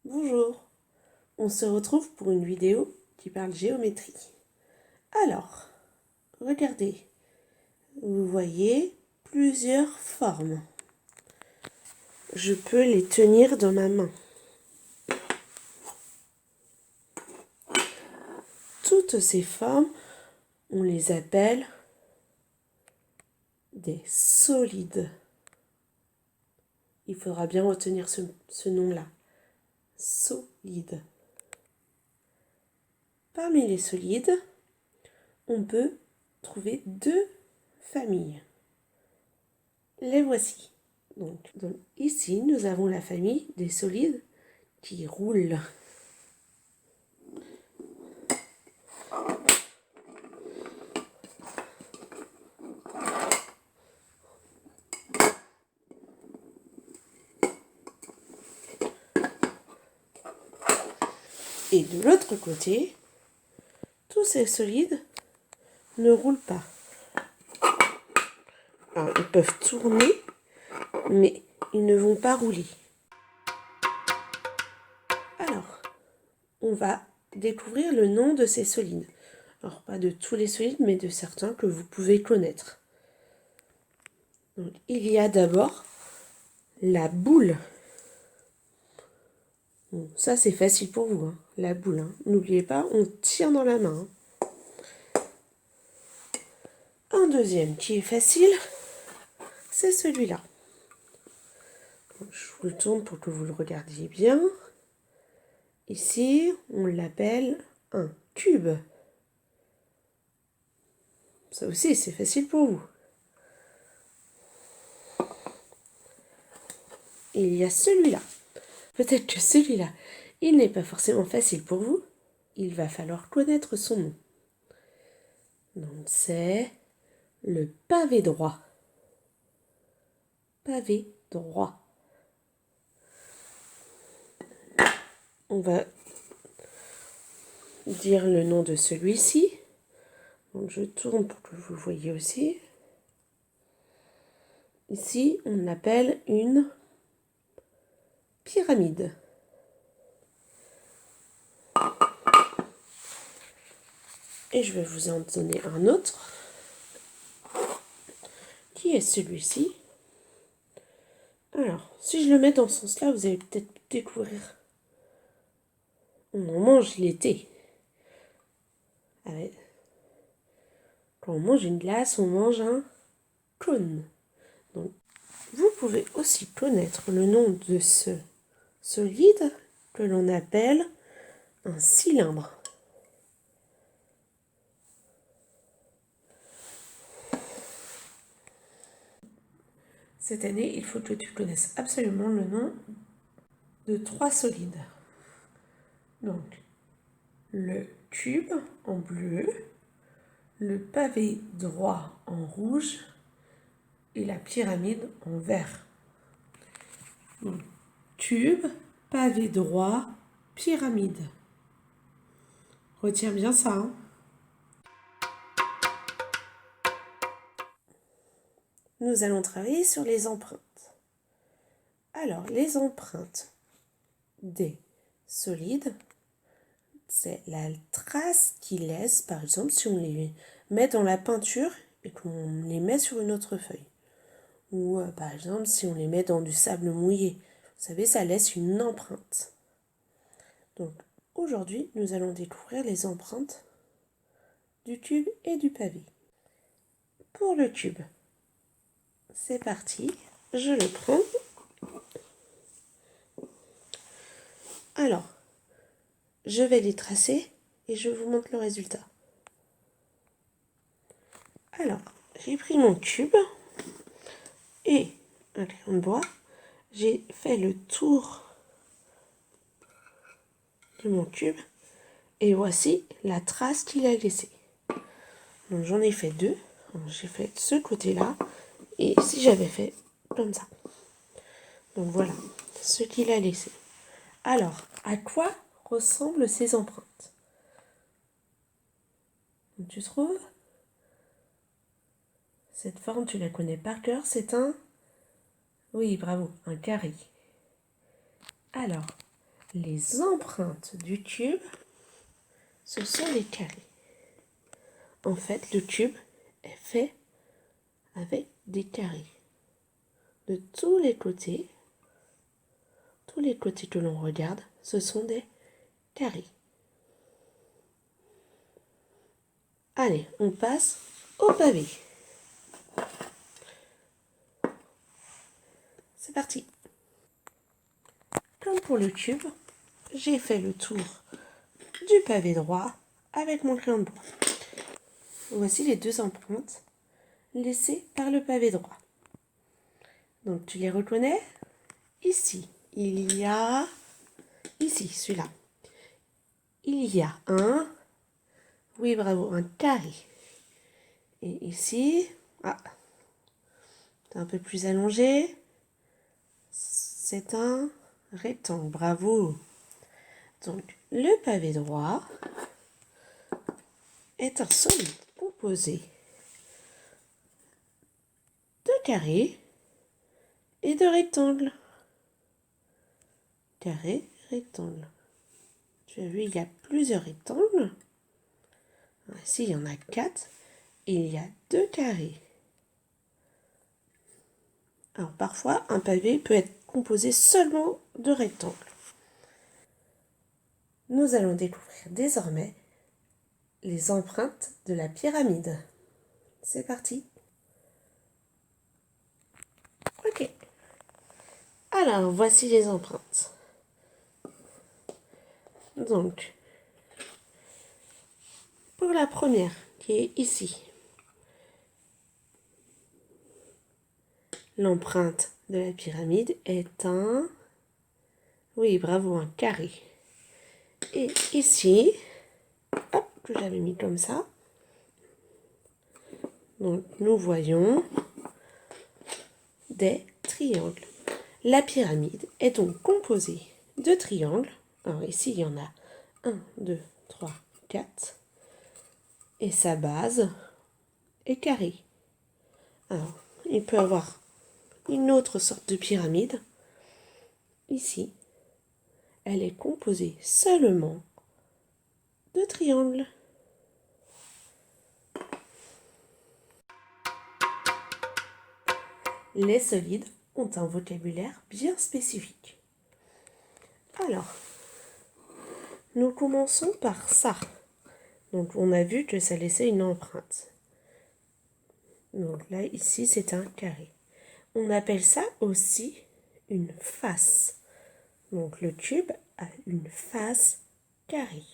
Bonjour, on se retrouve pour une vidéo qui parle géométrie. Alors, regardez, vous voyez plusieurs formes. Je peux les tenir dans ma main. Toutes ces formes, on les appelle des solides. Il faudra bien retenir ce nom-là, solide. Parmi les solides, on peut trouver deux familles. Les voici. Donc, ici, nous avons la famille des solides qui roulent. Et de l'autre côté, tous ces solides ne roulent pas. Alors, ils peuvent tourner, mais ils ne vont pas rouler. Alors, on va découvrir le nom de ces solides. Alors, pas de tous les solides, mais de certains que vous pouvez connaître. Donc, il y a d'abord la boule. Bon, ça, c'est facile pour vous, hein, la boule. Hein. N'oubliez pas, on tire dans la main. Un deuxième qui est facile, c'est celui-là. Je vous le tourne pour que vous le regardiez bien. Ici, on l'appelle un cube. Ça aussi, c'est facile pour vous. Et il y a celui-là. Peut-être que celui-là, il n'est pas forcément facile pour vous. Il va falloir connaître son nom. Donc, c'est le pavé droit. Pavé droit. On va dire le nom de celui-ci. Donc, je tourne pour que vous le voyez aussi. Ici, on l'appelle une pyramide. Et je vais vous en donner un autre, qui est celui-ci. Alors, si je le mets dans ce sens-là, vous allez peut-être découvrir. On en mange l'été. Quand on mange une glace, on mange un cône. Donc, vous pouvez aussi connaître le nom de ce solide que l'on appelle un cylindre. Cette année, il faut que tu connaisses absolument le nom de 3 solides. Donc, le cube en bleu, le pavé droit en rouge et la pyramide en vert. Donc, cube, pavé droit, pyramide. Retiens bien ça. Hein. Nous allons travailler sur les empreintes. Alors, les empreintes des solides, c'est la trace qu'ils laissent, par exemple, si on les met dans la peinture et qu'on les met sur une autre feuille. Ou, par exemple, si on les met dans du sable mouillé. Vous savez, ça laisse une empreinte. Donc, aujourd'hui, nous allons découvrir les empreintes du cube et du pavé. Pour le cube, c'est parti, je le prends. Alors, je vais les tracer et je vous montre le résultat. Alors, j'ai pris mon cube et un crayon de bois. J'ai fait le tour de mon cube et voici la trace qu'il a laissée. Donc j'en ai fait deux. J'ai fait ce côté-là et ici j'avais fait comme ça. Donc voilà ce qu'il a laissé. Alors, à quoi ressemblent ces empreintes? Donc, tu trouves? Cette forme, tu la connais par cœur, c'est un... Oui, bravo, un carré. Alors, Les empreintes du tube, ce sont les carrés. En fait, le tube est fait avec des carrés. De tous les côtés que l'on regarde, ce sont des carrés. Allez, on passe au pavé. C'est parti. Comme pour le tube, j'ai fait le tour du pavé droit avec mon crayon de bois. Voici les deux empreintes laissées par le pavé droit. Donc tu les reconnais? Ici, il y a... Ici, celui-là. Il y a un... Oui, bravo, un carré. Et ici... Ah, c'est un peu plus allongé. C'est un rectangle, bravo. Donc, le pavé droit est un solide composé de carrés et de rectangles. Carré, rectangle. Tu as vu, il y a plusieurs rectangles. Ici, il y en a 4. Et il y a 2 carrés. Alors, parfois, un pavé peut être composé seulement de rectangles. Nous allons découvrir désormais les empreintes de la pyramide. C'est parti. Ok. Alors, voici les empreintes. Donc, pour la première, qui est ici, l'empreinte de la pyramide est un... Oui, bravo, un carré. Et ici, hop, que j'avais mis comme ça. Donc, nous voyons des triangles. La pyramide est donc composée de triangles. Alors ici, il y en a 1, 2, 3, 4. Et sa base est carrée. Alors, il peut y avoir une autre sorte de pyramide. Ici, elle est composée seulement de triangles. Les solides ont un vocabulaire bien spécifique. Alors, nous commençons par ça. Donc, on a vu que ça laissait une empreinte. Donc là, ici, c'est un carré. On appelle ça aussi une face. Donc le tube a une face carrée.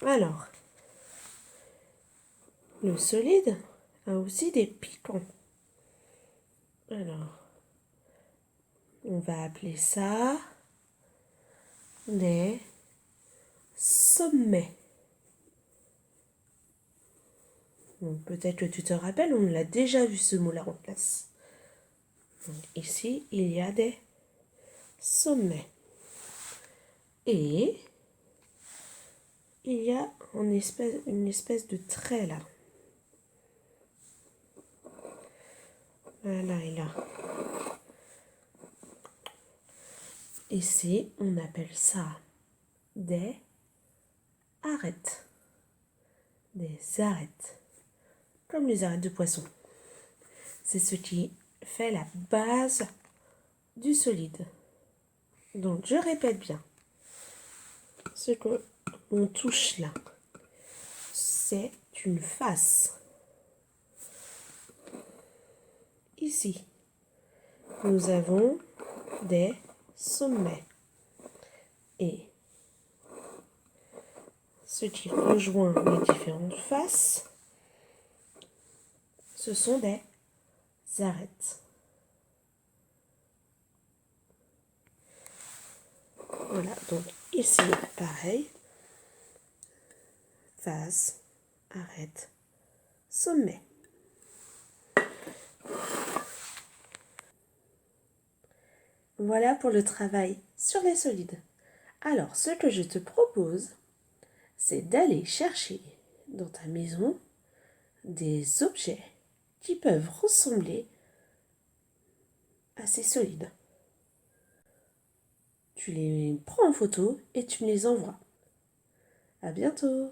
Alors, le solide a aussi des piquants. Alors, on va appeler ça des sommets. Donc peut-être que tu te rappelles, on l'a déjà vu ce mot-là en classe. Donc, ici, il y a des sommets. Et il y a une espèce de trait là. Là et là. Ici, on appelle ça des arêtes. Des arêtes. Comme les arêtes de poisson. C'est ce qui fait la base du solide. Donc, je répète bien. Ce qu'on touche là, c'est une face. Ici, nous avons des sommets. Et ce qui rejoint les différentes faces, ce sont des arêtes. Voilà, donc ici, pareil. Face, arête, sommet. Voilà pour le travail sur les solides. Alors, ce que je te propose, c'est d'aller chercher dans ta maison des objets qui peuvent ressembler à ces solides. tu les prends en photo et tu me les envoies. À bientôt!